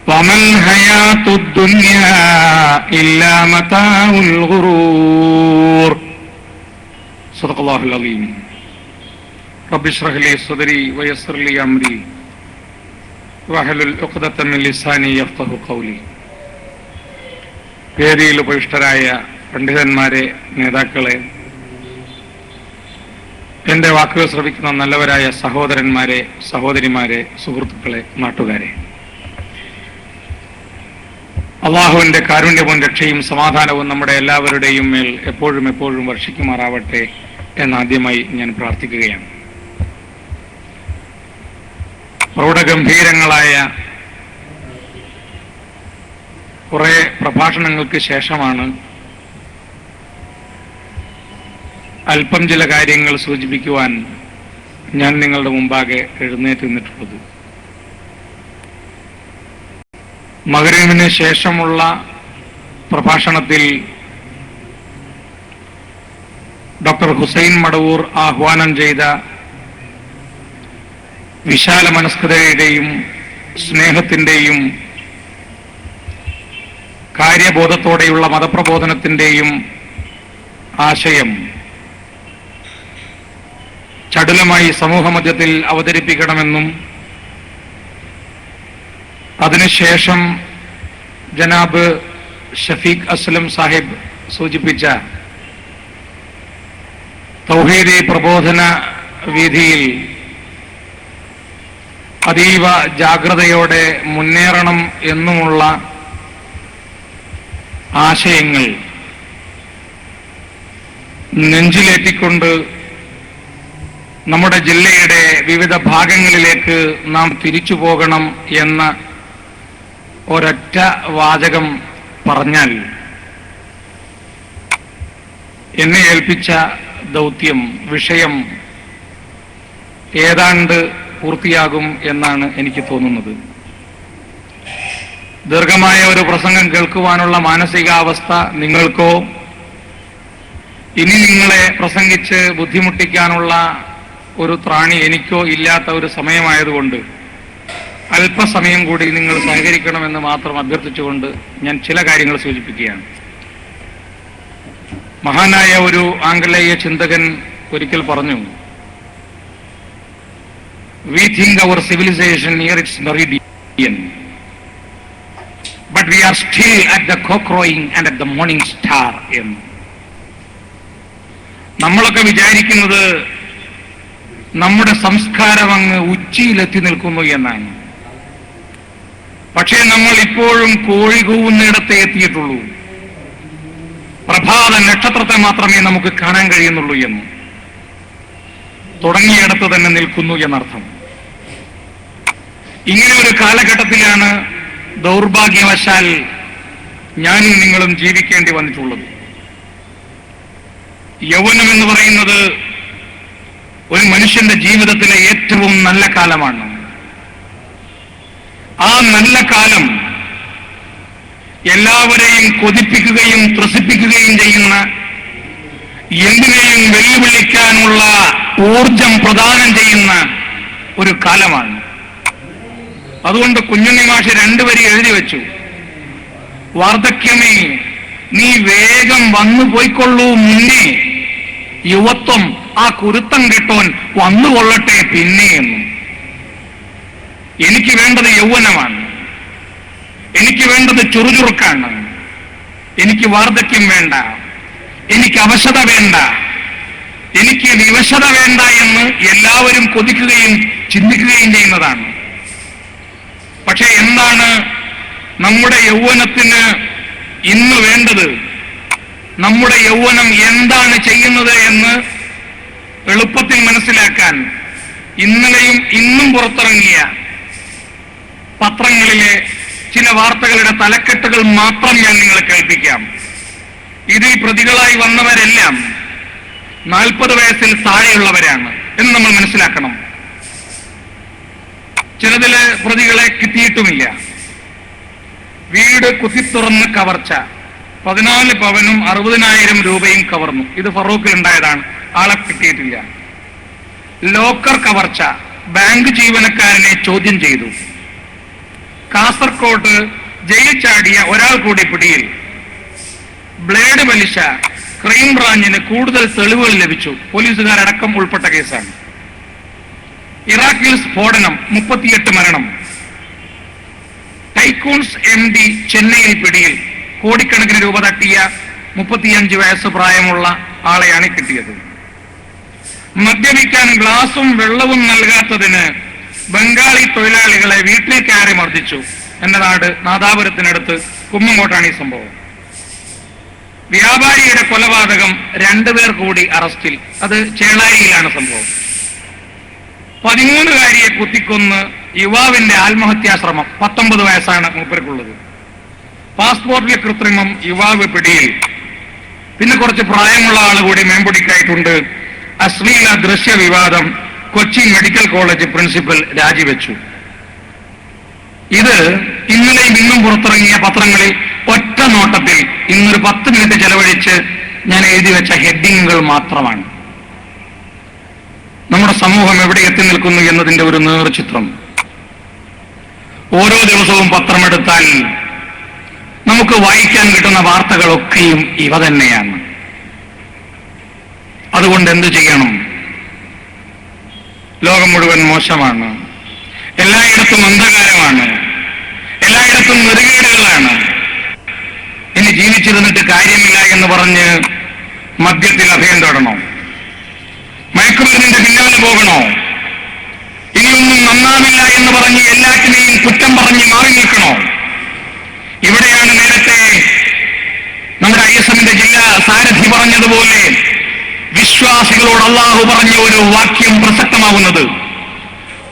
വമൽ ഹയാത്തുദ് ദുനിയാ ഇല്ലാ മതാഉൽ ഗുറൂർ. സദഖല്ലാഹുൽ അലീം. റബ്ബി ഇശ്റഹ് ലി സദ്രി വയസ്സിർ ലി അംരി വഹ്ലുൽ ഉഖ്ദത മിൻ ലിസാനി യഫ്ഖഹു ഖൗലി. വേദിയിൽ ഉപവിഷ്ടരായ പണ്ഡിതന്മാരെ, നേതാക്കളെ, എന്റെ വാക്കുകൾ ശ്രവിക്കുന്ന നല്ലവരായ സഹോദരന്മാരെ, സഹോദരിമാരെ, സുഹൃത്തുക്കളെ, നാട്ടുകാരെ, അള്ളാഹുവിന്റെ കാരുണ്യവും രക്ഷയും സമാധാനവും നമ്മുടെ എല്ലാവരുടെയും മേൽ എപ്പോഴും എപ്പോഴും വർഷിക്കുമാറാവട്ടെ എന്നാദ്യമായി ഞാൻ പ്രാർത്ഥിക്കുകയാണ്. പ്രൗഢഗംഭീരങ്ങളായ കുറെ പ്രഭാഷണങ്ങൾക്ക് ശേഷമാണ് അല്പം ചില കാര്യങ്ങൾ സൂചിപ്പിക്കുവാൻ ഞാൻ നിങ്ങളുടെ മുമ്പാകെ എഴുന്നേറ്റ് നിന്നിട്ടുള്ളത്. മഗ്‌രിബിന് ശേഷമുള്ള പ്രഭാഷണത്തിൽ ഡോക്ടർ ഹുസൈൻ മടവൂർ ആഹ്വാനം ചെയ്ത വിശാല മനസ്കതയുടെയും സ്നേഹത്തിന്റെയും കാര്യബോധത്തോടെയുള്ള മതപ്രബോധനത്തിന്റെയും ആശയം ചടുലമായി സമൂഹമധ്യത്തിൽ അവതരിപ്പിക്കണമെന്നും അതിനുശേഷം ജനാബ് ഷഫീഖ് അസ്ലം സാഹിബ് സൂചിപ്പിച്ച തൗഹീദി പ്രബോധന വീഥിയിൽ അതീവ ജാഗ്രതയോടെ മുന്നേറണം എന്നുമുള്ള ആശയങ്ങൾ നെഞ്ചിലേറ്റിക്കൊണ്ട് നമ്മുടെ ജില്ലയുടെ വിവിധ ഭാഗങ്ങളിലേക്ക് നാം തിരിച്ചു പോകണം എന്ന ഒരൊറ്റ വാചകം പറഞ്ഞാൽ എന്നെ ഏൽപ്പിച്ച ദൗത്യം, വിഷയം ഏതാണ്ട് പൂർത്തിയാകും എന്നാണ് എനിക്ക് തോന്നുന്നത്. ദീർഘമായ ഒരു പ്രസംഗം കേൾക്കുവാനുള്ള മാനസികാവസ്ഥ നിങ്ങൾക്കോ ഇനി നിങ്ങളെ പ്രസംഗിച്ച് ബുദ്ധിമുട്ടിക്കാനുള്ള ഒരു ത്രാണി എനിക്കോ ഇല്ലാത്ത ഒരു സമയമായതുകൊണ്ട് അല്പസമയം കൂടി നിങ്ങൾ സഹകരിക്കണമെന്ന് മാത്രം അഭ്യർത്ഥിച്ചുകൊണ്ട് ഞാൻ ചില കാര്യങ്ങൾ സൂചിപ്പിക്കുകയാണ്. മഹാനായ ഒരു ആംഗലേയ ചിന്തകൻ ഒരിക്കൽ പറഞ്ഞു, "We think our civilization near its meridian, but we are still at the cock-crowing and at the morning star." എന്ന് നമ്മളൊക്കെ വിചാരിക്കുന്നത് നമ്മുടെ സംസ്കാരം അങ്ങ് ഉച്ചിയിലെത്തി നിൽക്കുന്നു എന്നാണ്. പക്ഷേ നമ്മൾ ഇപ്പോഴും കോഴി കൂവുന്നിടത്തെ എത്തിയിട്ടുള്ളൂ, പ്രഭാത നക്ഷത്രത്തെ മാത്രമേ നമുക്ക് കാണാൻ കഴിയുന്നുള്ളൂ എന്ന്, തുടങ്ങിയിടത്ത് തന്നെ നിൽക്കുന്നു എന്നർത്ഥം. ഇങ്ങനെ ഒരു കാലഘട്ടത്തിലാണ് ദൗർഭാഗ്യവശാൽ ഞാനും നിങ്ങളും ജീവിക്കേണ്ടി വന്നിട്ടുള്ളത്. യൗവനം എന്ന് പറയുന്നത് ഒരു മനുഷ്യന്റെ ജീവിതത്തിലെ ഏറ്റവും നല്ല കാലമാണ്. ആ നല്ല കാലം എല്ലാവരെയും കൊതിപ്പിക്കുകയും ത്രസിപ്പിക്കുകയും ചെയ്യുന്ന, എന്തിനേയും വെല്ലുവിളിക്കാനുള്ള ഊർജം പ്രദാനം ചെയ്യുന്ന ഒരു കാലമാണ്. അതുകൊണ്ട് കുഞ്ഞുണ്ണി മാഷ് രണ്ടുപേരി എഴുതി വെച്ചു, "വാർദ്ധക്യമേ നീ വേഗം വന്നു പോയിക്കൊള്ളൂ മുന്നേ, യുവത്വം ആ കുരുത്തം കെട്ടോൻ വന്നുകൊള്ളട്ടെ പിന്നെ" എന്നും. എനിക്ക് വേണ്ടത് യൗവനമാണ്, എനിക്ക് വേണ്ടത് ചുറുചുറുക്കാണ്, എനിക്ക് വാർദ്ധക്യം വേണ്ട, എനിക്ക് അവശത വേണ്ട, എനിക്ക് വിവശത വേണ്ട എന്ന് എല്ലാവരും കൊതിക്കുകയും ചിന്തിക്കുകയും ചെയ്യുന്നതാണ്. പക്ഷെ എന്താണ് നമ്മുടെ യൗവനത്തിന് ഇന്ന് വേണ്ടത്? നമ്മുടെ യൗവനം എന്താണ് ചെയ്യുന്നത് എന്ന് എളുപ്പത്തിൽ മനസ്സിലാക്കാൻ ഇന്നലെയും ഇന്നും പുറത്തിറങ്ങിയ പത്രങ്ങളിലെ ചില വാർത്തകളുടെ തലക്കെട്ടുകൾ മാത്രം ഞാൻ നിങ്ങളെ കേൾപ്പിക്കാം. ഇതിൽ പ്രതികളായി വന്നവരെല്ലാം 40 വയസ്സിൽ താഴെയുള്ളവരാണ് എന്ന് നമ്മൾ മനസ്സിലാക്കണം. ചിലതിലെ പ്രതികളെ കിട്ടിയിട്ടുമില്ല. വീട് കുത്തിത്തുറന്ന് കവർച്ച, 14 പവനും 60,000 രൂപയും കവർന്നു. ഇത് ഫറൂഖിൽ ഉണ്ടായതാണ്, ആളെ കിട്ടിയിട്ടില്ല. ലോക്കർ കവർച്ച, ബാങ്ക് ജീവനക്കാരനെ ചോദ്യം ചെയ്തു. കാസർകോട്ട് ജയിൽ ചാടിയ ഒരാൾ കൂടി പിടിയിൽ. ബ്ലേഡ് പലിശ ക്രൈംബ്രാഞ്ചിന് കൂടുതൽ തെളിവുകൾ ലഭിച്ചു. പോലീസുകാരടക്കം ഉൾപ്പെട്ട കേസാണ്. ഇറാഖിൽ സ്ഫോടനം, 38 മരണം. ടൈക്കൂൺസ് MD ചെന്നൈയിൽ പിടിയിൽ. കോടിക്കണക്കിന് രൂപ തട്ടിയ 35 വയസ്സ് പ്രായമുള്ള ആളെയാണ് കിട്ടിയത്. മദ്യപിക്കാൻ ഗ്ലാസും വെള്ളവും നൽകാത്തതിന് ബംഗാളി തൊഴിലാളികളെ വീട്ടിൽ കയറി മർദ്ദിച്ചു. എന്റെ നാട് നാദാപുരത്തിനടുത്ത് കുമ്മങ്കോട്ടാണ് ഈ സംഭവം. വ്യാപാരിയുടെ കൊലപാതകം, 2 പേർ കൂടി അറസ്റ്റിൽ. അത് ചേളാരിയിലാണ് സംഭവം. 13കാരിയെ കുത്തിക്കൊന്ന് യുവാവിന്റെ ആത്മഹത്യാശ്രമം. 19 വയസ്സാണ് മൂപ്പർക്കുള്ളത്. പാസ്പോർട്ടിലെ കൃത്രിമം, യുവാവ് പിടിയിൽ. പിന്നെ കുറച്ച് പ്രായമുള്ള ആൾ കൂടി മേമ്പൊടിക്കായിട്ടുണ്ട്. അശ്ലീല ദൃശ്യ വിവാദം, കൊച്ചി മെഡിക്കൽ കോളേജ് പ്രിൻസിപ്പൽ രാജിവെച്ചു. ഇത് ഇന്നലെയും ഇന്നും പുറത്തിറങ്ങിയ പത്രങ്ങളിൽ ഒറ്റ നോട്ടത്തിൽ ഇന്നൊരു 10 മിനിറ്റ് ചെലവഴിച്ച് ഞാൻ എഴുതി വെച്ച ഹെഡിങ്ങുകൾ മാത്രമാണ്. നമ്മുടെ സമൂഹം എവിടെ എത്തി നിൽക്കുന്നു എന്നതിന്റെ ഒരു നേർചിത്രം. ഓരോ ദിവസവും പത്രമെടുത്താൽ നമുക്ക് വായിക്കാൻ കിട്ടുന്ന വാർത്തകളൊക്കെയും ഇവ തന്നെയാണ്. അതുകൊണ്ട് എന്തു ചെയ്യണം? ലോകം മുഴുവൻ മോശമാണ്, എല്ലായിടത്തും അന്ധകാരമാണ്, എല്ലായിടത്തും നെറുകേടുകളാണ്. ഇനി ജീവിച്ചിരുന്നിട്ട് കാര്യമില്ല എന്ന് പറഞ്ഞ് മദ്യത്തിൽ അഭയം തേടണോ? മയക്കുമരുന്നിന്റെ പിന്നാലെ പോകണോ? ഇനിയൊന്നും നന്നാവില്ല എന്ന് പറഞ്ഞ് എല്ലാറ്റിനെയും കുറ്റം പറഞ്ഞ് മാറി നിൽക്കണോ? ഇവിടെയാണ് നേരത്തെ നമ്മുടെ ISMന്റെ ജില്ലാ സാരഥി പറഞ്ഞതുപോലെ വിശ്വാസികളോട് അല്ലാഹു പറഞ്ഞ ഒരു വാക്യം പ്രസക്തമാവുന്നത്.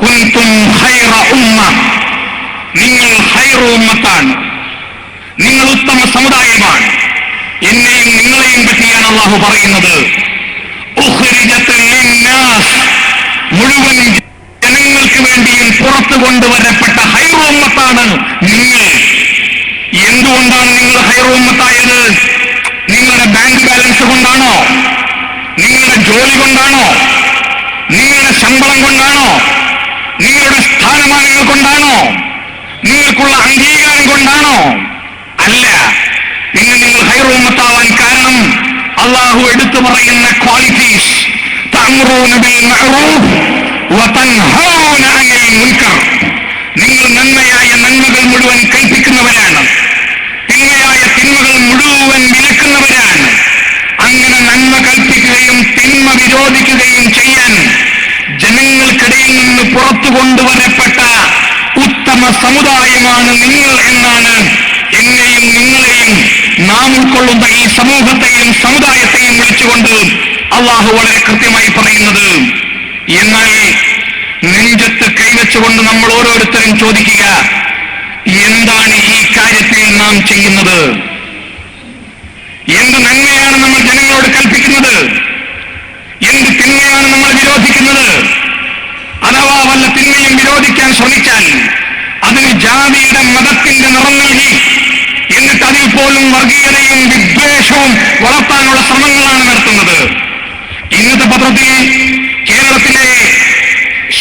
കുൻതും ഖൈറ ഉമ്മ, നിങ്ങൾ ഖൈറ ഉമ്മത്താണ്, നിങ്ങൾ ഉത്തമ സമുദായമാണ്. എന്നെയും നിങ്ങളെയും പറ്റിയാണ് അല്ലാഹു പറയുന്നത്. ഉഖ്രിജത് ലിന്നാസ്, മുഴുവൻ ജനങ്ങൾക്ക് വേണ്ടിയും പുറത്തു കൊണ്ടുവരപ്പെട്ട ഖൈറ ഉമ്മത്താണ് നിങ്ങൾ. എന്തുകൊണ്ടാണ് നിങ്ങൾ ഖൈറ ഉമ്മത്തായത്? നിങ്ങളുടെ ബാങ്ക് ബാലൻസ് കൊണ്ടാണോ? നിങ്ങളുടെ ജോലി കൊണ്ടാണോ? നിങ്ങളുടെ ശമ്പളം കൊണ്ടാണോ? നിങ്ങളുടെ സ്ഥാനമാനങ്ങൾ കൊണ്ടാണോ? നിങ്ങൾക്കുള്ള അംഗീകാരം കൊണ്ടാണോ? അല്ല. പിന്നെ നിങ്ങൾ ഖൈറ ഉമ്മത്താവാൻ കാരണം അല്ലാഹു എടുത്തു പറയുന്ന ക്വാളിറ്റീസ്. തഅ്മുറൂന ബിൽ മഅറൂഫ് വതൻഹൗന അനിൽ മുൻകർ. നിങ്ങൾ നന്മയായ നന്മകൾ മുഴുവൻ കൽപ്പിക്കുന്നവരാണ്, തിന്മയായ തിന്മകൾ മുഴുവൻ വിലക്കുന്നവരാണ്. അങ്ങനെ നന്മ കൽപ്പിക്കുകയും തിന്മ വിരോധിക്കുകയും ചെയ്യാൻ ജനങ്ങൾക്കിടയിൽ നിന്ന് പുറത്തു കൊണ്ടുവരപ്പെട്ട ഉത്തമ സമുദായമാണ് നിങ്ങൾ എന്നാണ് എന്നെയും നിങ്ങളെയും നാം ഉൾക്കൊള്ളുന്ന ഈ സമൂഹത്തെയും സമുദായത്തെയും വിളിച്ചുകൊണ്ട് അല്ലാഹു വളരെ കൃത്യമായി പറയുന്നത്. എന്നാൽ നെഞ്ചത്ത് കൈവച്ചുകൊണ്ട് നമ്മൾ ഓരോരുത്തരും ചോദിക്കുക, എന്താണ് ഈ കാര്യത്തിൽ നാം ചെയ്യുന്നത്? എന്ത് നന്മയാണ് നമ്മൾ ജനങ്ങളോട് കൽപ്പിക്കുന്നത്? എന്ത് തിന്മയാണ് നമ്മൾ വിരോധിക്കുന്നത്? അഥവാ വല്ല തിന്മയും വിരോധിക്കാൻ ശ്രമിച്ചാൽ അതിന് ജാതിയുടെ മതത്തിന്റെ നിറം നൽകി എന്നിട്ട് അതിൽ പോലും വർഗീയതയും വിദ്വേഷവും വളർത്താനുള്ള ശ്രമങ്ങളാണ് നടത്തുന്നത്. ഇന്നത്തെ പത്രത്തിൽ കേരളത്തിലെ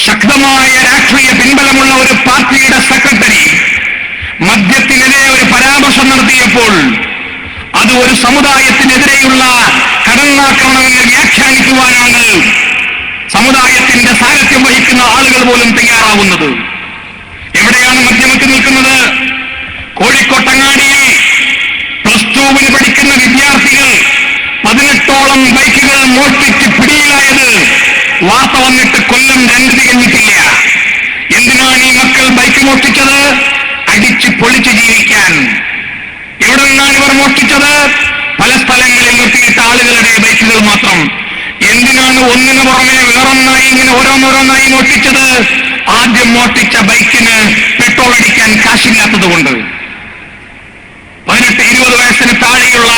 ശക്തമായ രാഷ്ട്രീയ പിൻബലമുള്ള ഒരു പാർട്ടിയുടെ സെക്രട്ടറി മദ്യത്തിനെതിരെ ഒരു പരാമർശം നടത്തിയപ്പോൾ അത് ഒരു സമുദായത്തിനെതിരെയുള്ള കടന്നാക്രമണമെന്ന് വ്യാഖ്യാനിക്കുവാനാണ് സമുദായത്തിന്റെ സാരഥ്യം വഹിക്കുന്ന ആളുകൾ പോലും തയ്യാറാവുന്നത്. എവിടെയാണ് മദ്യമത്ത് നിൽക്കുന്നത്? കോഴിക്കോട്ടങ്ങാടിയിൽ +2 പഠിക്കുന്ന വിദ്യാർത്ഥികൾ 18ഓളം ബൈക്കുകൾ മോഷ്ടിച്ച് പിടിയിലായത് വാർത്ത വന്നിട്ട് കൊല്ലം 2 തികഞ്ഞിട്ടില്ല. എന്തിനാണ് ഈ മക്കൾ ബൈക്ക് മോഷ്ടിച്ചത്? അടിച്ച് പൊളിച്ച് ജീവിക്കാൻ. എവിടെ നിന്നാണ് ഇവർ മോഷ്ടിച്ചത്? പല സ്ഥലങ്ങളിൽ നിർത്തിയിട്ട ആളുകളുടെ ബൈക്കുകൾ മാത്രം. എന്തിനാണ് ഒന്നിനു പുറമെ വേറൊന്നായി ഇങ്ങനെ ഓരോന്നോരോന്നായി മോഷ്ടിച്ചത്? ആദ്യം മോഷ്ടിച്ച ബൈക്കിന് പെട്രോൾ അടിക്കാൻ കാശില്ലാത്തത് കൊണ്ട്. 18-20 വയസ്സിന് താഴെയുള്ള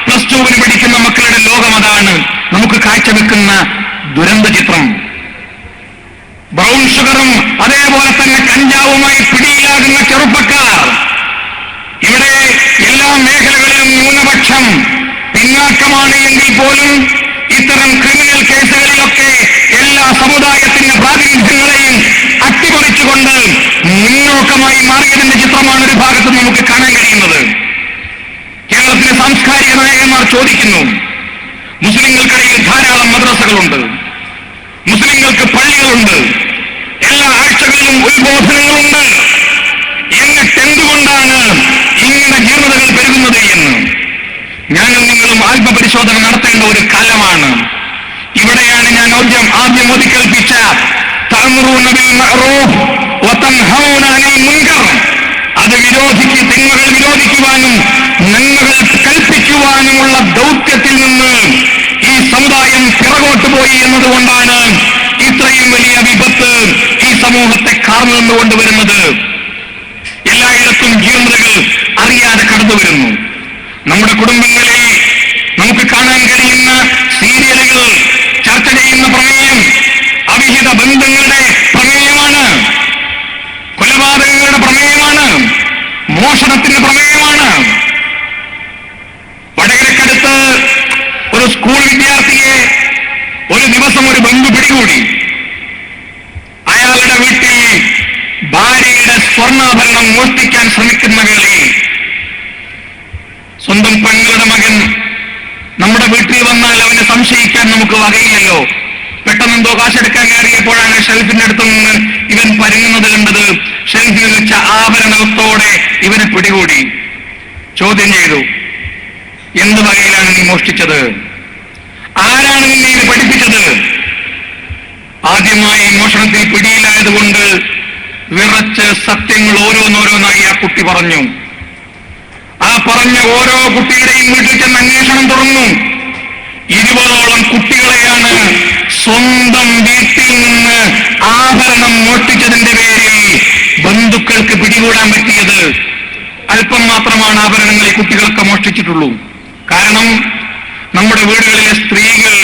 +2 പഠിക്കുന്ന മക്കളുടെ ലോകം അതാണ് നമുക്ക് കാഴ്ചവെക്കുന്ന ദുരന്ത ചിത്രം. ബ്രൗൺ ഷുഗറും അതേപോലെ തന്നെ കഞ്ചാവുമായി പിടിയിലാകുന്ന ചെറുപ്പക്കാർ. ഇവിടെ എല്ലാ മേഖലകളിലും ന്യൂനപക്ഷം പിന്നാക്കമാണ് എങ്കിൽ പോലും ഇത്തരം ക്രിമിനൽ കേസുകളിലൊക്കെ എല്ലാ സമുദായത്തിന്റെ പ്രാതിനിധ്യങ്ങളെയും അട്ടിമറിച്ചുകൊണ്ട് മുന്നോക്കമായി മാറിയതിന്റെ മാത്രമാണ് ഒരു ഭാഗത്ത് നമുക്ക് കാണാൻ കഴിയുന്നത്. കേരളത്തിലെ സാംസ്കാരിക നായകന്മാർ ചോദിക്കുന്നു, മുസ്ലിങ്ങൾക്കിടയിൽ ധാരാളം മദ്രസകളുണ്ട്, മുസ്ലിങ്ങൾക്ക് പള്ളികളുണ്ട്, എല്ലാ ആഴ്ചകളിലും ഉത്ബോധനങ്ങളുണ്ട്, എന്നിട്ട് എന്തുകൊണ്ടാണ് ഇങ്ങനെ ജീർണതകൾ പെരുകുന്നത് എന്ന് ഞാനും നിങ്ങളും ആത്മപരിശോധന നടത്തേണ്ട ഒരു കാലമാണ്. ഇവിടെയാണ് ഞാൻ ആദ്യം ഒതുക്കൽപ്പിച്ച തഅ്മുറൂന ബിൽ മഅറൂഫ് വതൻഹൗന അനിൽ മുൻകർ, അത് തിന്മകൾ വിരോധിക്കുവാനും നന്മകൾ കൽപ്പിക്കുവാനുമുള്ള ദൗത്യത്തിൽ നിന്ന് ഈ സമുദായം പിറകോട്ട് പോയി എന്നതുകൊണ്ടാണ് ഇത്രയും വലിയ വിപത്ത് ഈ സമൂഹത്തെ കാർന്നു നിന്നുകൊണ്ടുവരുന്നത്. എല്ലായിടത്തും ജീർണതകൾ അറിയാതെ കടന്നു വരുന്നു. നമ്മുടെ കുടുംബങ്ങളിൽ നമുക്ക് കാണാൻ കഴിയുന്ന സീരിയലുകൾ ചർച്ച ചെയ്യുന്ന പ്രമേയം അവിഹിത ബന്ധങ്ങളുടെ പ്രമേയമാണ്, കൊലപാതകങ്ങളുടെ പ്രമേയമാണ്, മോഷണത്തിന്റെ പ്രമേയമാണ്. വടകരക്കടുത്ത് ഒരു സ്കൂൾ വിദ്യാർത്ഥിയെ ഒരു ദിവസം ഒരു ബന്ധു പിടികൂടി. അയാളുടെ വീട്ടിൽ ഭാര്യയുടെ സ്വർണ്ണാഭരണം മോഷ്ടിക്കാൻ ശ്രമിക്കുന്ന വേളയിൽ സ്വന്തം പെങ്ങളുടെ മകൻ നമ്മുടെ വീട്ടിൽ വന്നാൽ അവനെ സംശയിക്കാൻ നമുക്ക് വകയില്ലല്ലോ. പെട്ടെന്നെന്തോ കാശെടുക്കാൻ കയറിയപ്പോഴാണ് ഷെൽഫിന്റെ അടുത്ത് നിന്ന് ഇവൻ പരുങ്ങുന്നത് കണ്ടത്. ഷെൽഫിൽ വെച്ച ആഭരണത്തോടെ ഇവനെ പിടികൂടി, ചോദ്യം ചെയ്തു. എന്ത് വകയിലാണ് നീ മോഷ്ടിച്ചത്? ആരാണ് നിന്നെ ഇത് പഠിപ്പിച്ചത്? ആദ്യമായി മോഷണത്തിൽ പിടിയിലായതുകൊണ്ട് വിറച്ച് സത്യങ്ങൾ ഓരോന്നോരോന്നായി ആ കുട്ടി പറഞ്ഞു. ആ പറഞ്ഞ ഓരോ കുട്ടിയുടെയും വീട്ടിൽ ചെന്ന് അന്വേഷണം തുടർന്നു. 20ഓളം കുട്ടികളെയാണ് സ്വന്തം വീട്ടിൽ നിന്ന് ആഭരണം മോഷ്ടിച്ചതിന്റെ പേരിൽ ബന്ധുക്കൾക്ക് പിടികൂടാൻ പറ്റിയത്. അല്പം മാത്രമാണ് ആഭരണങ്ങൾ ഈ കുട്ടികളൊക്കെ മോഷ്ടിച്ചിട്ടുള്ളൂ. കാരണം നമ്മുടെ വീടുകളിലെ സ്ത്രീകൾ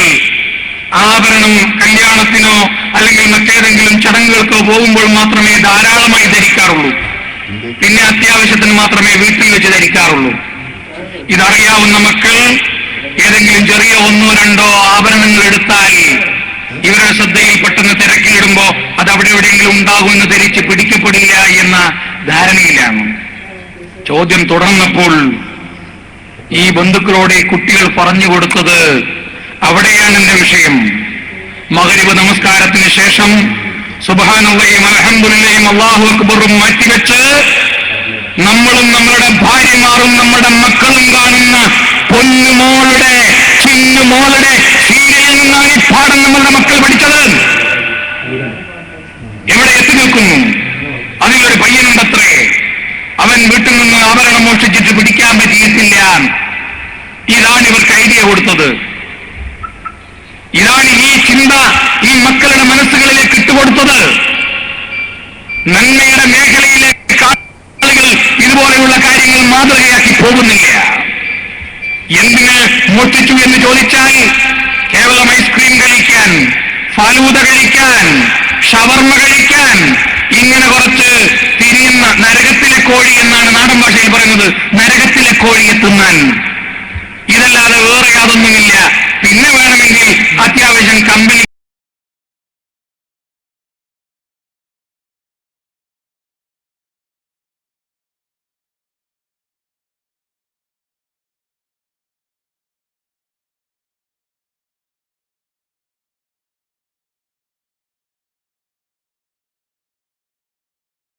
ആഭരണം കല്യാണത്തിനോ അല്ലെങ്കിൽ മറ്റേതെങ്കിലും ചടങ്ങുകൾക്കോ പോകുമ്പോൾ മാത്രമേ ധാരാളമായി ധരിക്കാറുള്ളൂ. പിന്നെ അത്യാവശ്യത്തിന് മാത്രമേ വീട്ടിൽ വെച്ച് ധരിക്കാറുള്ളൂ. ഇതറിയാവുന്ന മക്കൾ ഏതെങ്കിലും ചെറിയ 1-2 ആഭരണങ്ങൾ എടുത്താൽ ഇവരുടെ ശ്രദ്ധയിൽ പെട്ടെന്ന് തിരക്കിലിടുമ്പോ അത് അവിടെ എവിടെയെങ്കിലും ഉണ്ടാകുമെന്ന് ധരിച്ച് പിടിക്കപ്പെടില്ല എന്ന ധാരണയിലാണ്. ചോദ്യം തുടർന്നപ്പോൾ ഈ ബന്ധുക്കളോട് ഈ കുട്ടികൾ പറഞ്ഞു കൊടുത്തത് അവിടെയാണ് എന്റെ വിഷയം. മഗ്രിബ് നമസ്കാരത്തിന് ശേഷം സുബ്ഹാനല്ലാഹും അൽഹംദുലില്ലാഹും അല്ലാഹു അക്ബറും മാറ്റിവെച്ച് നമ്മളും നമ്മളുടെ ഭാര്യമാരും നമ്മുടെ മക്കളും കാണുന്ന പൊന്നുമോളുടെ ചിന്നുമോളുടെ സീരിയലിൽ നിന്നാണ് ഈ പാഠം നമ്മളുടെ മക്കൾ പഠിച്ചത്. എവിടെ എത്തി നിൽക്കുന്നു? അതിലൊരു പയ്യനുണ്ടത്രേ, അവൻ വീട്ടിൽ നിന്ന് ആഭരണം മോഷ്ടിച്ചിട്ട് പിടിക്കാൻ പറ്റിയിട്ടില്ല. ഇതാണ് ഇവർക്ക് ഐഡിയ കൊടുത്തത്. ഇതാണ് ഈ ചിന്ത ഈ മക്കളുടെ മനസ്സുകളിലേക്ക് ഇട്ടുകൊടുത്തത്. നന്മയുടെ മേഖലയിലേക്ക് ആളുകൾ ഇതുപോലെയുള്ള കാര്യങ്ങൾ മാതൃകയാക്കി പോകുന്നില്ല. എന്തിന് മോഷ്ടിച്ചു എന്ന് ചോദിച്ചാൽ കേവലം ഐസ്ക്രീം കഴിക്കാൻ, ഫലൂദ കഴിക്കാൻ, ഷവർമ കഴിക്കാൻ, ഇങ്ങനെ കുറച്ച് തിരിയുന്ന നരകത്തിലെ കോഴി എന്നാണ് നാടൻ ഭാഷയിൽ പറയുന്നത്, നരകത്തിലെ കോഴിയെ തിന്നാൻ. ഇതല്ലാതെ വേറെ യാതൊന്നുമില്ല. പിന്നെ വേണമെങ്കിൽ അത്യാവശ്യം കമ്പനി